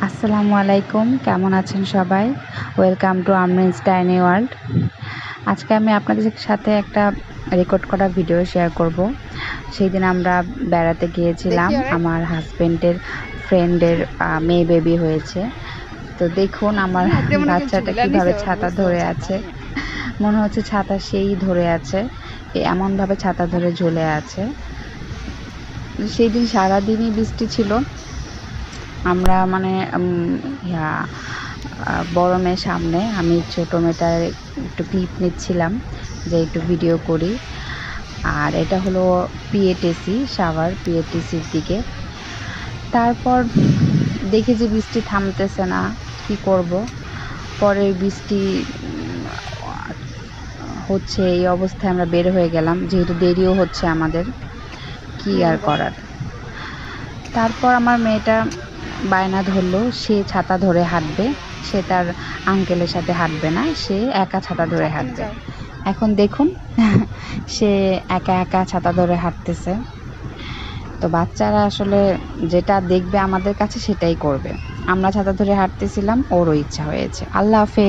আসসালামু আলাইকুম, কেমন আছেন সবাই? Welcome to Amrin's tiny world. আজকে আমি আপনাদের সাথে একটা রেকর্ড করা ভিডিও শেয়ার করব। সেই দিন আমরা বেড়াতে গিয়েছিলাম, আমার হাজবেন্ডের ফ্রেন্ডের মেয়ে বেবি হয়েছে। তো দেখুন আমার বাচ্চাটা কীভাবে ছাতা ধরে আছে, মনে হচ্ছে ছাতা সেই ধরে আছে, এমনভাবে ছাতা ধরে ঝুলে আছে। সেই দিন সারাদিনই বৃষ্টি ছিল। আমরা মানে বড় মেয়ের সামনে আমি ছোটো মেয়েটার একটু ক্লিপ নিচ্ছিলাম যে একটু ভিডিও করি। আর এটা হলো পিএটিসি সাভার, পিএটিসির দিকে। তারপর দেখি যে বৃষ্টি থামতেছে না, কি করব। পরে বৃষ্টি হচ্ছে, এই অবস্থায় আমরা বের হয়ে গেলাম, যেহেতু দেরিও হচ্ছে আমাদের, কি আর করার। তারপর আমার মেয়েটা বায়না ধরলো সে ছাতা ধরে হাঁটবে, সে তার আঙ্কেলের সাথে হাঁটবে না, সে একা ছাতা ধরে হাঁটবে। এখন দেখুন সে একা একা ছাতা ধরে হাঁটতেছে। তো বাচ্চারা আসলে যেটা দেখবে আমাদের কাছে সেটাই করবে। আমরা ছাতা ধরে হাঁটতেছিলাম, ওরও ইচ্ছা হয়েছে। আল্লাহ হাফেজ।